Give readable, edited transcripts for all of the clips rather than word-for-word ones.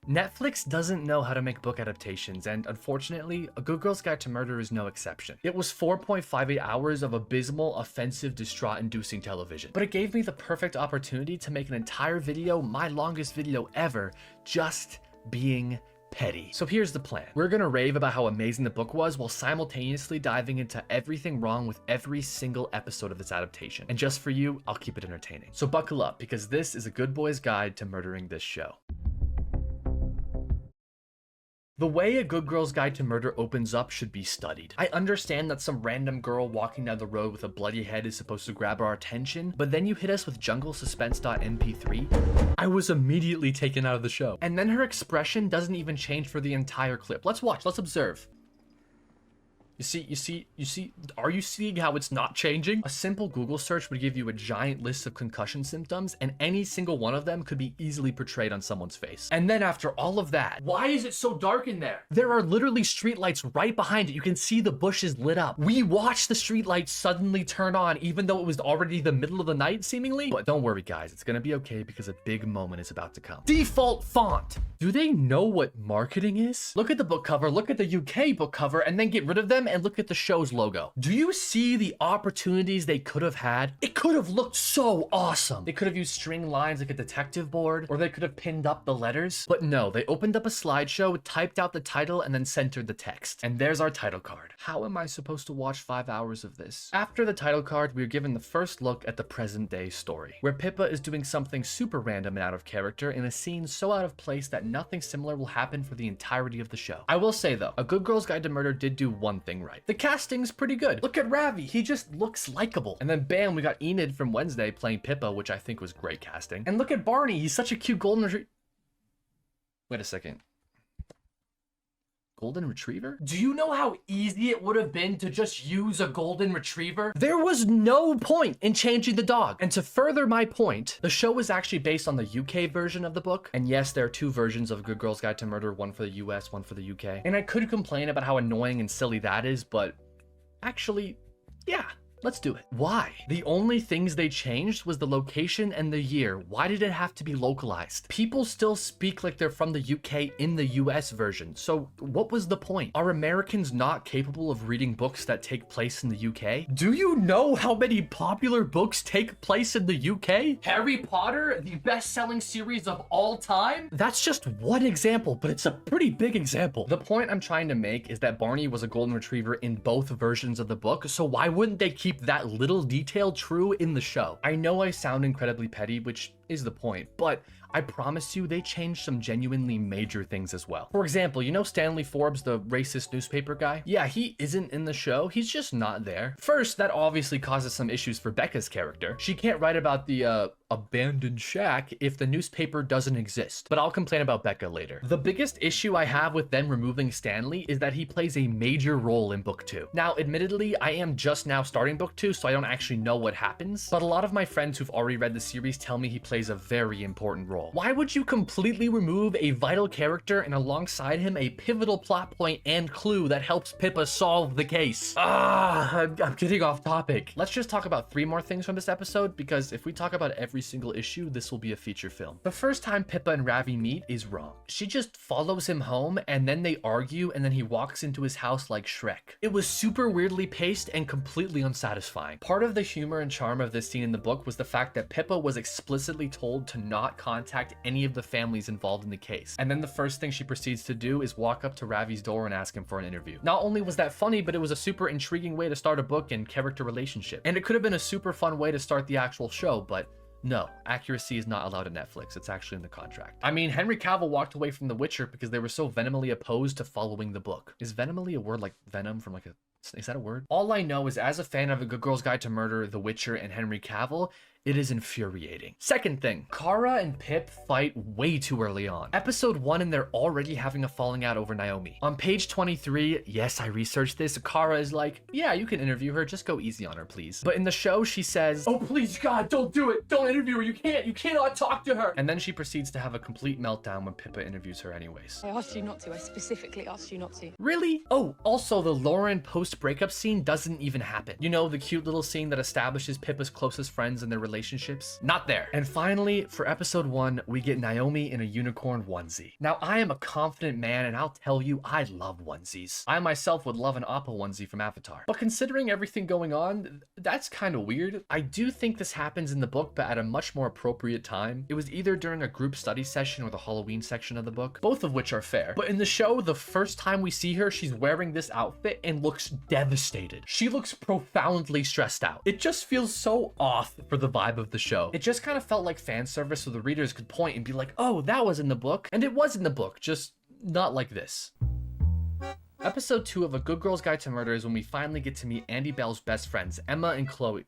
Netflix doesn't know how to make book adaptations, and unfortunately, A Good Girl's Guide to Murder is no exception. It was 4.58 hours of abysmal, offensive, distraught-inducing television, but it gave me the perfect opportunity to make an entire video, my longest video ever, just being petty. So here's the plan. We're gonna rave about how amazing the book was while simultaneously diving into everything wrong with every single episode of this adaptation. And just for you, I'll keep it entertaining. So buckle up, because this is A Good Boy's Guide to Murdering This Show. The way A Good Girl's Guide to Murder opens up should be studied. I understand that some random girl walking down the road with a bloody head is supposed to grab our attention, but then you hit us with junglesuspense.mp3. I was immediately taken out of the show. And then her expression doesn't even change for the entire clip. Let's watch, let's observe. You see, are you seeing how it's not changing? A simple Google search would give you a giant list of concussion symptoms, and any single one of them could be easily portrayed on someone's face. And then after all of that, why is it so dark in there? There are literally streetlights right behind it. You can see the bushes lit up. We watched the streetlights suddenly turn on, even though it was already the middle of the night, seemingly. But don't worry, guys, it's gonna be okay because a big moment is about to come. Default font. Do they know what marketing is? Look at the book cover, look at the UK book cover, and then get rid of them and look at the show's logo. Do you see the opportunities they could have had? It could have looked so awesome. They could have used string lines like a detective board, or they could have pinned up the letters. But no, they opened up a slideshow, typed out the title, and then centered the text. And there's our title card. How am I supposed to watch 5 hours of this? After the title card, we are given the first look at the present day story, where Pippa is doing something super random and out of character in a scene so out of place that nothing similar will happen for the entirety of the show. I will say though, A Good Girl's Guide to Murder did do one thing right. The casting's pretty good. Look at Ravi, he just looks likable. And then bam, we got Enid from Wednesday playing Pippa, which I think was great casting. And look at Barney, he's such a cute golden retriever. Wait a second. Golden retriever? Do you know how easy it would have been to just use a golden retriever? There was no point in changing the dog. And to further my point, the show is actually based on the UK version of the book. And yes, there are two versions of Good Girl's Guide to Murder, one for the US, one for the UK. And I could complain about how annoying and silly that is, but actually, yeah. Let's do it. Why? The only things they changed was the location and the year. Why did it have to be localized? People still speak like they're from the UK in the US version. So what was the point? Are Americans not capable of reading books that take place in the UK? Do you know how many popular books take place in the UK? Harry Potter, the best-selling series of all time? That's just one example, but it's a pretty big example. The point I'm trying to make is that Barney was a golden retriever in both versions of the book, so why wouldn't they keep that little detail true in the show? I know I sound incredibly petty, which is the point, but I promise you they changed some genuinely major things as well. For example, you know Stanley Forbes, the racist newspaper guy? Yeah, he isn't in the show. He's just not there. First, that obviously causes some issues for Becca's character. She can't write about the abandoned shack if the newspaper doesn't exist, but I'll complain about Becca later. The biggest issue I have with them removing Stanley is that he plays a major role in book 2. Now, admittedly, I am just now starting book 2, so I don't actually know what happens, but a lot of my friends who've already read the series tell me he plays a very important role. Why would you completely remove a vital character and alongside him a pivotal plot point and clue that helps Pippa solve the case? I'm getting off topic. Let's just talk about 3 more things from this episode, because if we talk about every single issue, this will be a feature film. The first time Pippa and Ravi meet is wrong. She just follows him home and then they argue and then he walks into his house like Shrek. It was super weirdly paced and completely unsatisfying. Part of the humor and charm of this scene in the book was the fact that Pippa was explicitly told to not contact any of the families involved in the case. And then the first thing she proceeds to do is walk up to Ravi's door and ask him for an interview. Not only was that funny, but it was a super intriguing way to start a book and character relationship. And it could have been a super fun way to start the actual show, but no, accuracy is not allowed at Netflix. It's actually in the contract. I mean, Henry Cavill walked away from The Witcher because they were so venomally opposed to following the book. Is venomally a word like venom from like a... Is that a word? All I know is as a fan of A Good Girl's Guide to Murder, The Witcher, and Henry Cavill, it is infuriating. Second thing, Kara and Pip fight way too early on. Episode 1 and they're already having a falling out over Naomi. On page 23, yes, I researched this, Kara is like, yeah, you can interview her, just go easy on her, please. But in the show, she says, oh, please, God, don't do it. Don't interview her. You cannot talk to her. And then she proceeds to have a complete meltdown when Pippa interviews her anyways. I asked you not to. I specifically asked you not to. Really? Oh, also the Lauren post-breakup scene doesn't even happen. You know, the cute little scene that establishes Pippa's closest friends and their relationships? Not there. And finally, for episode 1, we get Naomi in a unicorn onesie. Now, I am a confident man, and I'll tell you, I love onesies. I myself would love an Appa onesie from Avatar. But considering everything going on, that's kind of weird. I do think this happens in the book, but at a much more appropriate time. It was either during a group study session or the Halloween section of the book, both of which are fair. But in the show, the first time we see her, she's wearing this outfit and looks devastated. She looks profoundly stressed out. It just feels so off for the vibe of the show. It just kind of felt like fan service so the readers could point and be like, oh, that was in the book. And it was in the book, just not like this. Episode 2 of A Good Girl's Guide to Murder is when we finally get to meet Andy Bell's best friends, Emma and Chloe.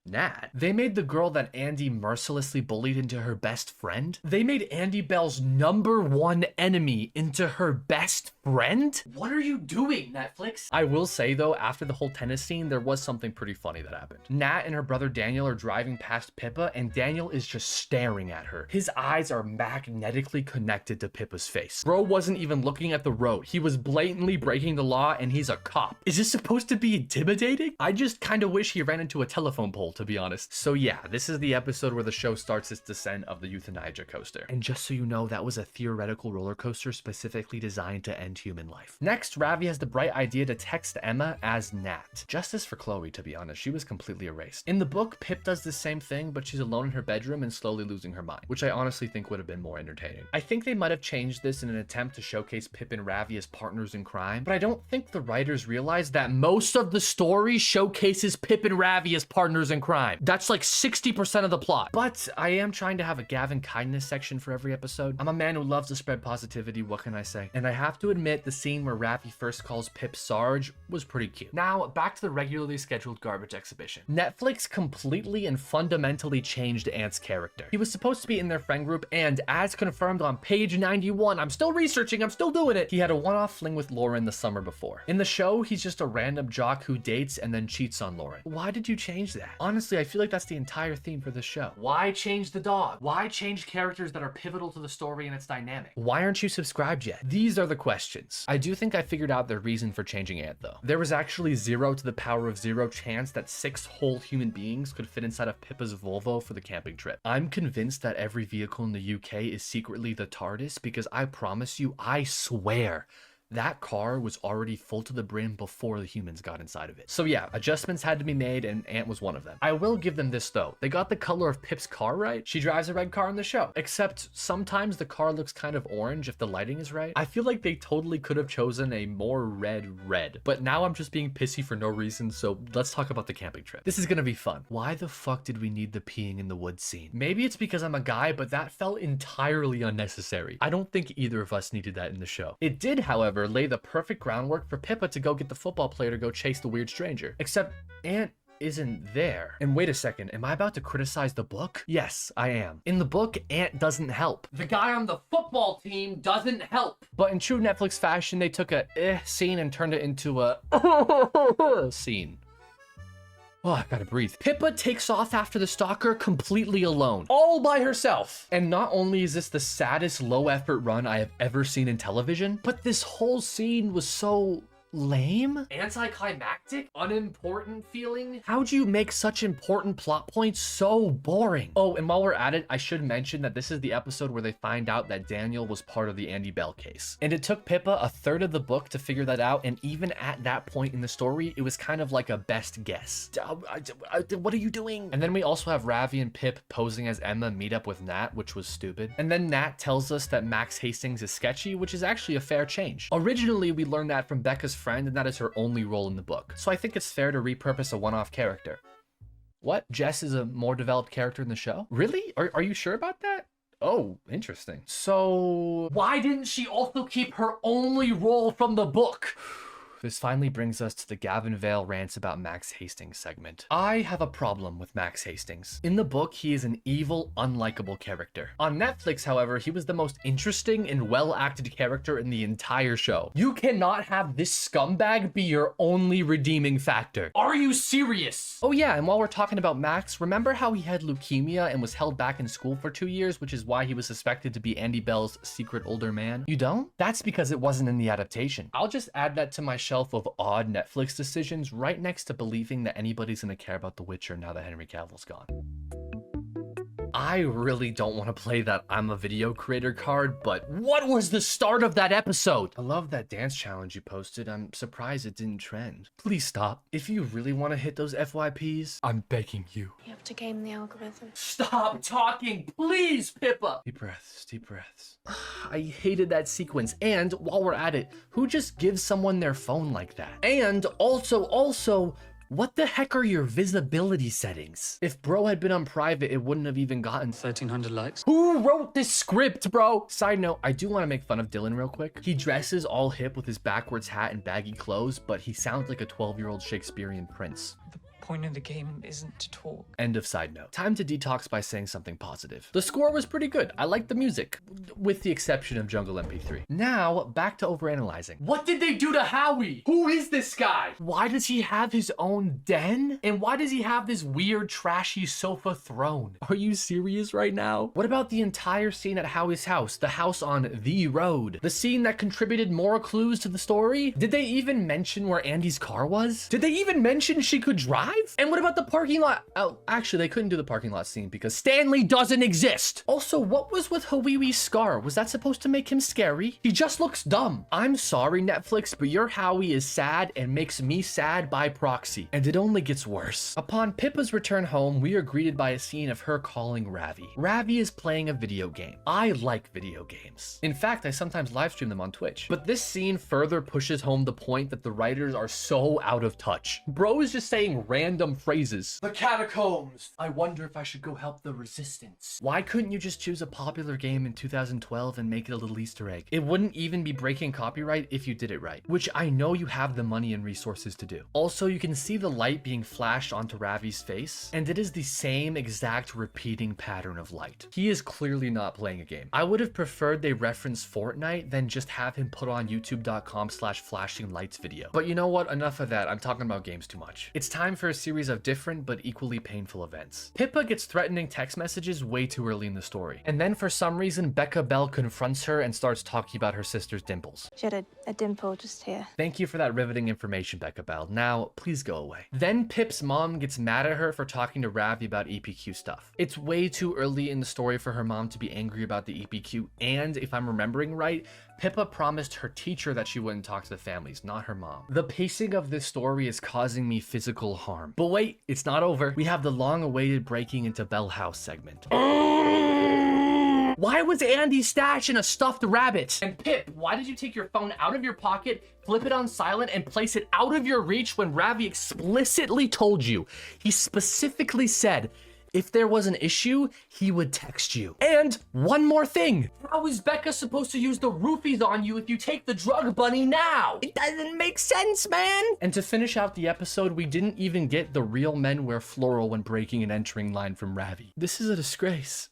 Nat. They made the girl that Andy mercilessly bullied into her best friend? They made Andy Bell's #1 enemy into her best friend? What are you doing, Netflix? I will say though, after the whole tennis scene, there was something pretty funny that happened. Nat and her brother Daniel are driving past Pippa and Daniel is just staring at her. His eyes are magnetically connected to Pippa's face. Bro wasn't even looking at the road. He was blatantly breaking the law and he's a cop. Is this supposed to be intimidating? I just kind of wish he ran into a telephone pole, to be honest. So yeah, this is the episode where the show starts its descent of the euthanasia coaster. And just so you know, that was a theoretical roller coaster specifically designed to end human life. Next, Ravi has the bright idea to text Emma as Nat. Justice for Chloe, to be honest. She was completely erased. In the book, Pip does the same thing, but she's alone in her bedroom and slowly losing her mind, which I honestly think would have been more entertaining. I think they might have changed this in an attempt to showcase Pip and Ravi as partners in crime, but I don't think the writers realized that most of the story showcases Pip and Ravi as partners in crime. That's like 60% of the plot. But I am trying to have a Gavin kindness section for every episode. I'm a man who loves to spread positivity, what can I say? And I have to admit, the scene where Ravi first calls Pip Sarge was pretty cute. Now, back to the regularly scheduled garbage exhibition. Netflix completely and fundamentally changed Ant's character. He was supposed to be in their friend group, and as confirmed on page 91, I'm still researching, I'm still doing it, he had a one-off fling with Lauren the summer before. In the show, he's just a random jock who dates and then cheats on Lauren. Why did you change that? Honestly, I feel like that's the entire theme for the show. Why change the dog? Why change characters that are pivotal to the story and its dynamic? Why aren't you subscribed yet? These are the questions. I do think I figured out the reason for changing Ant though. There was actually 0 to the power of 0 chance that 6 whole human beings could fit inside of Pippa's Volvo for the camping trip. I'm convinced that every vehicle in the UK is secretly the TARDIS because I promise you, I swear, that car was already full to the brim before the humans got inside of it. So yeah, adjustments had to be made and Ant was one of them. I will give them this though. They got the color of Pip's car right. She drives a red car in the show, except sometimes the car looks kind of orange if the lighting is right. I feel like they totally could have chosen a more red, but now I'm just being pissy for no reason, so let's talk about the camping trip. This is gonna be fun. Why the fuck did we need the peeing in the woods scene? Maybe it's because I'm a guy, but that felt entirely unnecessary. I don't think either of us needed that in the show. It did, however, lay the perfect groundwork for Pippa to go get the football player to go chase the weird stranger. Except Ant isn't there. And wait a second, am I about to criticize the book? Yes, I am. In the book, Ant doesn't help. The guy on the football team doesn't help. But in true Netflix fashion, they took a scene and turned it into a scene. Oh, I gotta breathe. Pippa takes off after the stalker completely alone, all by herself. And not only is this the saddest low effort run I have ever seen in television, but this whole scene was so lame, anticlimactic, unimportant feeling. How'd you make such important plot points so boring? Oh, and while we're at it, I should mention that this is the episode where they find out that Daniel was part of the Andy Bell case. And it took Pippa a third of the book to figure that out, and even at that point in the story, it was kind of like a best guess. What are you doing? And then we also have Ravi and Pip posing as Emma meet up with Nat, which was stupid. And then Nat tells us that Max Hastings is sketchy, which is actually a fair change. Originally, we learned that from Becca's friend, and that is her only role in the book. So I think it's fair to repurpose a one-off character. What? Jess is a more developed character in the show? Really? Are you sure about that? Oh, interesting. So why didn't she also keep her only role from the book? This finally brings us to the Gavin Vale rants about Max Hastings segment. I have a problem with Max Hastings. In the book, he is an evil, unlikable character. On Netflix, however, he was the most interesting and well-acted character in the entire show. You cannot have this scumbag be your only redeeming factor. Are you serious? Oh yeah, and while we're talking about Max, remember how he had leukemia and was held back in school for 2 years, which is why he was suspected to be Andy Bell's secret older man? You don't? That's because it wasn't in the adaptation. I'll just add that to my shelf of odd Netflix decisions right next to believing that anybody's gonna care about The Witcher now that Henry Cavill's gone. I really don't want to play that I'm a video creator card, but what was the start of that episode? I love that dance challenge you posted. I'm surprised it didn't trend. Please stop. If you really want to hit those FYPs, I'm begging you. You have to game the algorithm. Stop talking, please, Pippa. Deep breaths, deep breaths. I hated that sequence. And while we're at it, who just gives someone their phone like that? And also, what the heck are your visibility settings? If bro had been on private, it wouldn't have even gotten 1,300 likes. Who wrote this script, bro? Side note, I do want to make fun of Dylan real quick. He dresses all hip with his backwards hat and baggy clothes, but he sounds like a 12-year-old Shakespearean prince. The point of the game isn't to talk. End of side note. Time to detox by saying something positive. The score was pretty good. I liked the music, with the exception of Jungle MP3. Now, back to overanalyzing. What did they do to Howie? Who is this guy? Why does he have his own den? And why does he have this weird, trashy sofa throne? Are you serious right now? What about the entire scene at Howie's house? The house on the road? The scene that contributed more clues to the story? Did they even mention where Andy's car was? Did they even mention she could drive? And what about the parking lot? Oh, actually, they couldn't do the parking lot scene because Stanley doesn't exist. Also, what was with Hawiwi's scar? Was that supposed to make him scary? He just looks dumb. I'm sorry, Netflix, but your Howie is sad and makes me sad by proxy. And it only gets worse. Upon Pippa's return home, we are greeted by a scene of her calling Ravi. Ravi is playing a video game. I like video games. In fact, I sometimes live stream them on Twitch. But this scene further pushes home the point that the writers are so out of touch. Bro is just saying random phrases. The catacombs. I wonder if I should go help the resistance. Why couldn't you just choose a popular game in 2012 and make it a little Easter egg? It wouldn't even be breaking copyright if you did it right, which I know you have the money and resources to do. Also, you can see the light being flashed onto Ravi's face, and it is the same exact repeating pattern of light. He is clearly not playing a game. I would have preferred they reference Fortnite than just have him put on youtube.com/flashing lights video. But you know what? Enough of that. I'm talking about games too much. It's time for a series of different but equally painful events. Pippa gets threatening text messages way too early in the story. And then for some reason, Becca Bell confronts her and starts talking about her sister's dimples. She had a dimple just here. Thank you for that riveting information, Becca Bell. Now, please go away. Then Pip's mom gets mad at her for talking to Ravi about EPQ stuff. It's way too early in the story for her mom to be angry about the EPQ, and if I'm remembering right, Pippa promised her teacher that she wouldn't talk to the families, not her mom. The pacing of this story is causing me physical harm. But wait, it's not over. We have the long-awaited breaking into Bell House segment. Why was Andy stash in a stuffed rabbit? And Pip, why did you take your phone out of your pocket, flip it on silent, and place it out of your reach when Ravi explicitly told you? He specifically said, if there was an issue, he would text you. And one more thing. How is Becca supposed to use the roofies on you if you take the drug bunny now? It doesn't make sense, man. And to finish out the episode, we didn't even get the real men wear floral when breaking and entering line from Ravi. This is a disgrace.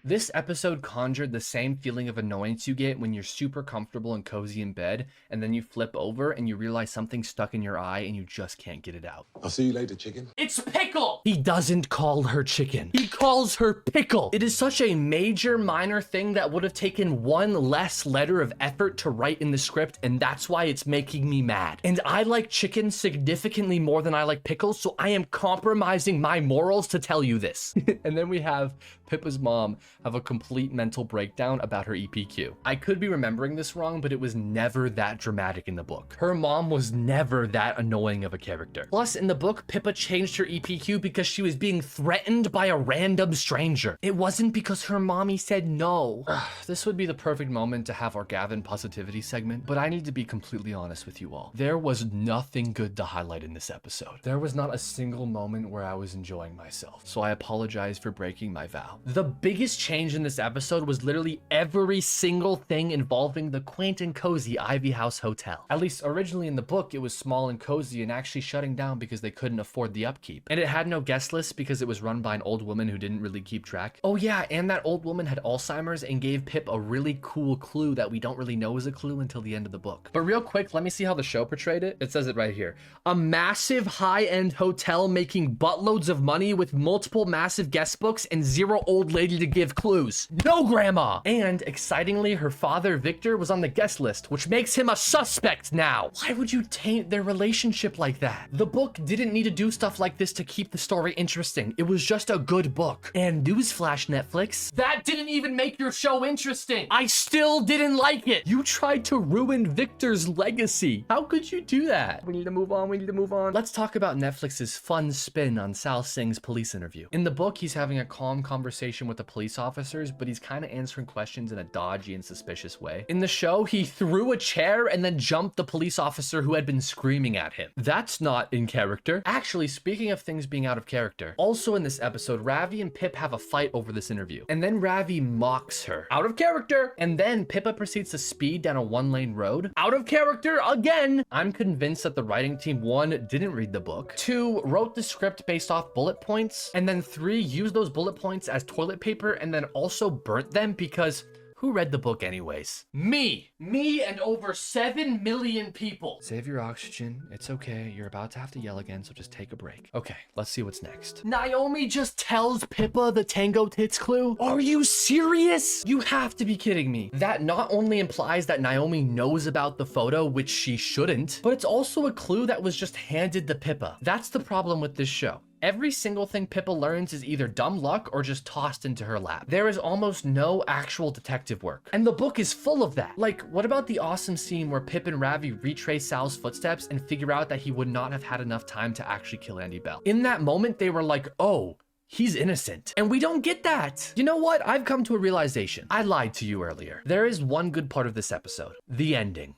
This episode conjured the same feeling of annoyance you get when you're super comfortable and cozy in bed, and then you flip over and you realize something's stuck in your eye and you just can't get it out. I'll see you later, chicken. It's Pickle! He doesn't call her chicken. He calls her Pickle. It is such a major minor thing that would have taken one less letter of effort to write in the script, and that's why it's making me mad. And I like chicken significantly more than I like pickles, so I am compromising my morals to tell you this. And then we have Pippa's mom have a complete mental breakdown about her EPQ. I could be remembering this wrong, but it was never that dramatic in the book. Her mom was never that annoying of a character. Plus, in the book, Pippa changed her EPQ because she was being threatened by a random stranger. It wasn't because her mommy said no. This would be the perfect moment to have our Gavin positivity segment, but I need to be completely honest with you all. There was nothing good to highlight in this episode. There was not a single moment where I was enjoying myself, so I apologize for breaking my vow. The biggest change in this episode was literally every single thing involving the quaint and cozy Ivy House Hotel. At least originally in the book, it was small and cozy and actually shutting down because they couldn't afford the upkeep. And it had no guest list because it was run by an old woman who didn't really keep track. Oh yeah, and that old woman had Alzheimer's and gave Pip a really cool clue that we don't really know is a clue until the end of the book. But real quick, let me see how the show portrayed it. It says it right here. A massive high-end hotel making buttloads of money with multiple massive guest books and zero old lady to give clues. No grandma. And excitingly, her father, Victor, was on the guest list, which makes him a suspect now. Why would you taint their relationship like that? The book didn't need to do stuff like this to keep the story interesting. It was just a good book. And newsflash, Netflix, that didn't even make your show interesting. I still didn't like it. You tried to ruin Victor's legacy. How could you do that? We need to move on. We need to move on. Let's talk about Netflix's fun spin on Sal Singh's police interview. In the book, he's having a calm conversation with the police officers, but he's kind of answering questions in a dodgy and suspicious way. In the show, he threw a chair and then jumped the police officer who had been screaming at him. That's not in character. Actually, speaking of things being out of character, also in this episode, Ravi and Pip have a fight over this interview. And then Ravi mocks her. Out of character. And then Pippa proceeds to speed down a one-lane road. Out of character again. I'm convinced that the writing team, 1, didn't read the book, 2, wrote the script based off bullet points, and then 3, used those bullet points as toilet paper and then also burnt them because who read the book anyways? Me and over 7 million people. Save your oxygen. It's okay. You're about to have to yell again, so just take a break. Okay, let's see what's next. Naomi just tells Pippa the tango tits clue? Are you serious? You have to be kidding me. That not only implies that Naomi knows about the photo, which she shouldn't, but it's also a clue that was just handed to Pippa. That's the problem with this show. Every single thing Pippa learns is either dumb luck or just tossed into her lap. There is almost no actual detective work. And the book is full of that. Like, what about the awesome scene where Pip and Ravi retrace Sal's footsteps and figure out that he would not have had enough time to actually kill Andy Bell? In that moment, they were like, oh, he's innocent. And we don't get that. You know what? I've come to a realization. I lied to you earlier. There is one good part of this episode. The ending.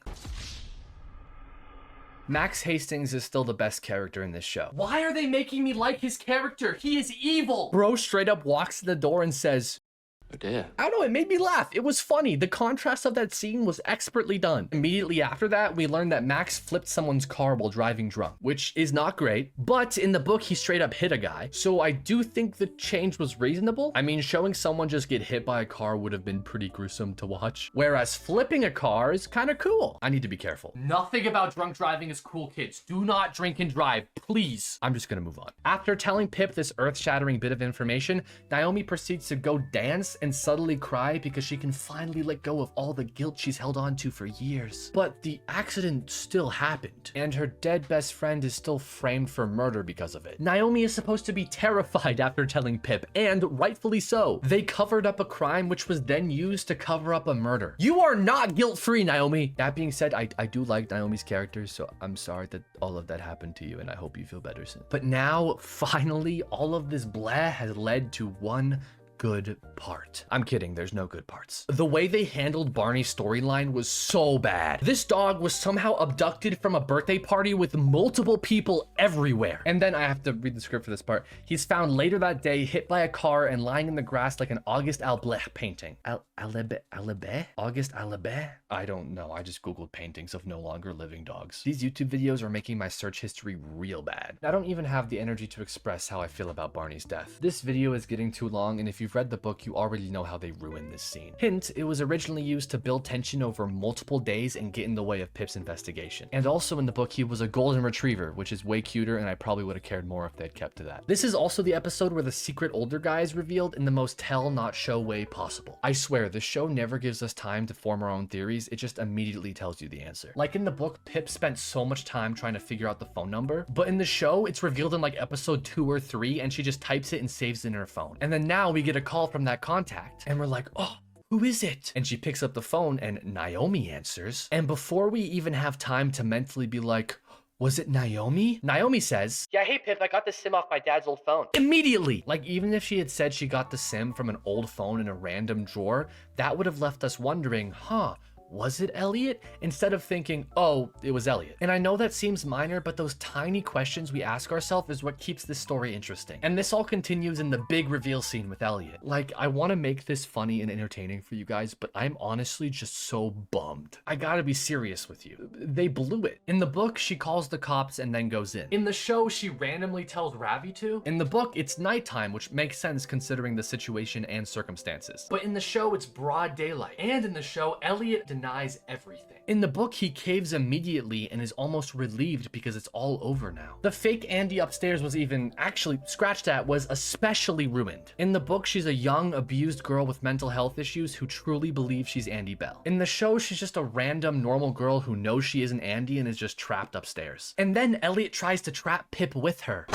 Max Hastings is still the best character in this show. Why are they making me like his character? He is evil. Bro straight up walks in the door and says, Oh dear. I don't know, it made me laugh. It was funny. The contrast of that scene was expertly done. Immediately after that, we learned that Max flipped someone's car while driving drunk, which is not great, but in the book, he straight up hit a guy. So I do think the change was reasonable. I mean, showing someone just get hit by a car would have been pretty gruesome to watch, whereas flipping a car is kind of cool. I need to be careful. Nothing about drunk driving is cool, kids. Do not drink and drive, please. I'm just gonna move on. After telling Pip this earth-shattering bit of information, Naomi proceeds to go dance and subtly cry because she can finally let go of all the guilt she's held on to for years. But the accident still happened, and her dead best friend is still framed for murder because of it. Naomi is supposed to be terrified after telling Pip, and rightfully so. They covered up a crime which was then used to cover up a murder. You are not guilt-free, Naomi. That being said, I do like Naomi's character, so I'm sorry that all of that happened to you, and I hope you feel better soon. But now, finally, all of this blah has led to one good part. I'm kidding, there's no good parts. The way they handled Barney's storyline was so bad. This dog was somehow abducted from a birthday party with multiple people everywhere. And then I have to read the script for this part. He's found later that day, hit by a car and lying in the grass like an Auguste Alblet painting. Auguste Alblet? I don't know, I just googled paintings of no longer living dogs. These YouTube videos are making my search history real bad. I don't even have the energy to express how I feel about Barney's death. This video is getting too long, and if you've read the book, you already know how they ruined this scene. Hint, it was originally used to build tension over multiple days and get in the way of Pip's investigation. And also in the book, he was a golden retriever, which is way cuter, and I probably would have cared more if they'd kept to that. This is also the episode where the secret older guy is revealed in the most tell not show way possible. I swear, this show never gives us time to form our own theories, it just immediately tells you the answer. Like in the book, Pip spent so much time trying to figure out the phone number, but in the show, it's revealed in like episode 2 or 3, and she just types it and saves it in her phone. And then now we get a call from that contact, and we're like, oh, who is it? And she picks up the phone, and Naomi answers. And before we even have time to mentally be like, was it Naomi? Naomi says, yeah, hey Pip, I got the SIM off my dad's old phone. Immediately! Like, even if she had said she got the SIM from an old phone in a random drawer, that would have left us wondering, huh, was it Elliot? Instead of thinking, oh, it was Elliot. And I know that seems minor, but those tiny questions we ask ourselves is what keeps this story interesting. And this all continues in the big reveal scene with Elliot. Like, I want to make this funny and entertaining for you guys, but I'm honestly just so bummed. I gotta be serious with you. They blew it. In the book, she calls the cops and then goes in. In the show, she randomly tells Ravi to. In the book, it's nighttime, which makes sense considering the situation and circumstances. But in the show, it's broad daylight. And in the show, Elliot denies denies everything. In the book, he caves immediately and is almost relieved because it's all over now. The fake Andy upstairs was even, actually, scratched at, was especially ruined. In the book, she's a young, abused girl with mental health issues who truly believes she's Andy Bell. In the show, she's just a random, normal girl who knows she isn't Andy and is just trapped upstairs. And then Elliot tries to trap Pip with her,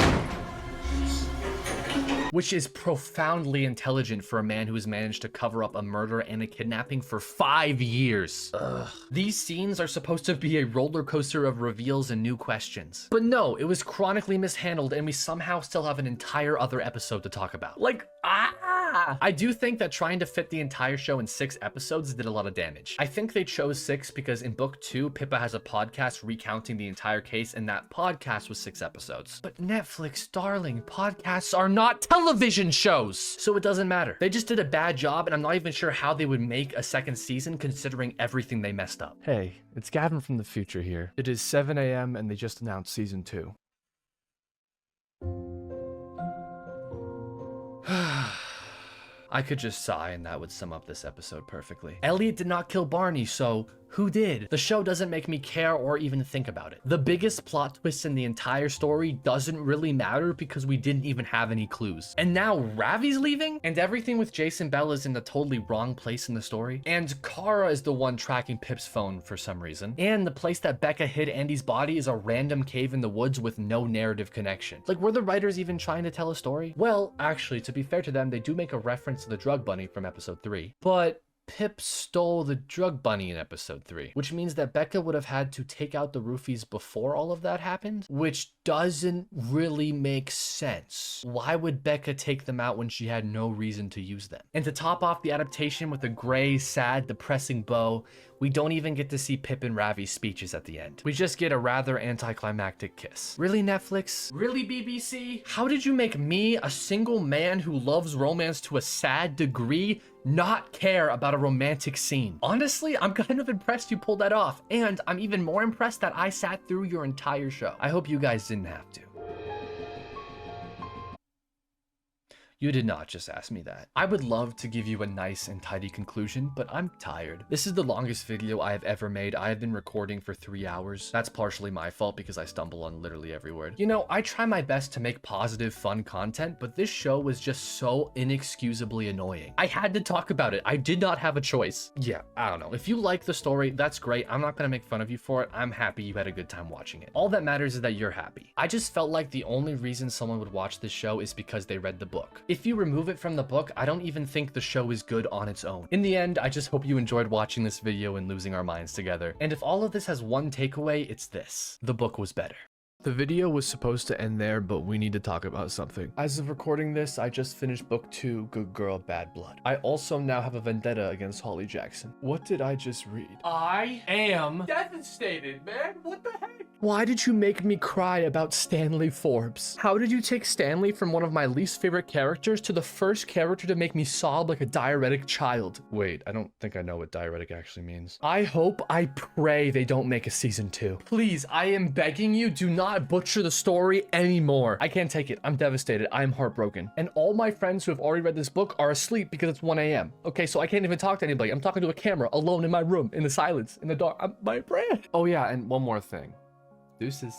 which is profoundly intelligent for a man who has managed to cover up a murder and a kidnapping for 5 years. Ugh. These scenes are supposed to be a roller coaster of reveals and new questions. But no, it was chronically mishandled and we somehow still have an entire other episode to talk about. I do think that trying to fit the entire show in 6 episodes did a lot of damage. I think they chose 6 because in book 2, Pippa has a podcast recounting the entire case and that podcast was 6 episodes. But Netflix, darling, podcasts are not television shows, so it doesn't matter. They just did a bad job and I'm not even sure how they would make a second season considering everything they messed up. Hey, it's Gavin from the future here. It is 7 a.m. and they just announced season 2. I could just sigh and that would sum up this episode perfectly. Elliot did not kill Barney, so who did? The show doesn't make me care or even think about it. The biggest plot twist in the entire story doesn't really matter because we didn't even have any clues. And now Ravi's leaving? And everything with Jason Bell is in the totally wrong place in the story. And Kara is the one tracking Pip's phone for some reason. And the place that Becca hid Andy's body is a random cave in the woods with no narrative connection. Like, were the writers even trying to tell a story? Well, actually, to be fair to them, they do make a reference to the drug bunny from episode 3. But Pip stole the drug bunny in episode 3, which means that Becca would have had to take out the roofies before all of that happened, which doesn't really make sense. Why would Becca take them out when she had no reason to use them? And to top off the adaptation with a gray, sad, depressing bow, we don't even get to see Pip and Ravi's speeches at the end. We just get a rather anticlimactic kiss. Really, Netflix? Really, BBC? How did you make me, a single man who loves romance to a sad degree, not care about a romantic scene? Honestly, I'm kind of impressed you pulled that off, and I'm even more impressed that I sat through your entire show. I hope you guys didn't have to. You did not just ask me that. I would love to give you a nice and tidy conclusion, but I'm tired. This is the longest video I have ever made. I have been recording for 3 hours. That's partially my fault because I stumble on literally every word. You know, I try my best to make positive, fun content, but this show was just so inexcusably annoying. I had to talk about it. I did not have a choice. Yeah, I don't know. If you like the story, that's great. I'm not gonna make fun of you for it. I'm happy you had a good time watching it. All that matters is that you're happy. I just felt like the only reason someone would watch this show is because they read the book. If you remove it from the book, I don't even think the show is good on its own. In the end, I just hope you enjoyed watching this video and losing our minds together. And if all of this has one takeaway, it's this: the book was better. The video was supposed to end there, but we need to talk about something. As of recording this, I just finished book 2, Good Girl, Bad Blood. I also now have a vendetta against Holly Jackson. What did I just read? I am devastated, man. What the heck? Why did you make me cry about Stanley Forbes? How did you take Stanley from one of my least favorite characters to the first character to make me sob like a diuretic child? Wait, I don't think I know what diuretic actually means. I pray they don't make a season 2. Please, I am begging you, do not butcher the story anymore. I can't take it. I'm devastated. I'm heartbroken. And all my friends who have already read this book are asleep because it's 1 a.m. Okay, so I can't even talk to anybody. I'm talking to a camera alone in my room, in the silence, in the dark. My prayer. Oh yeah, and one more thing. Deuces.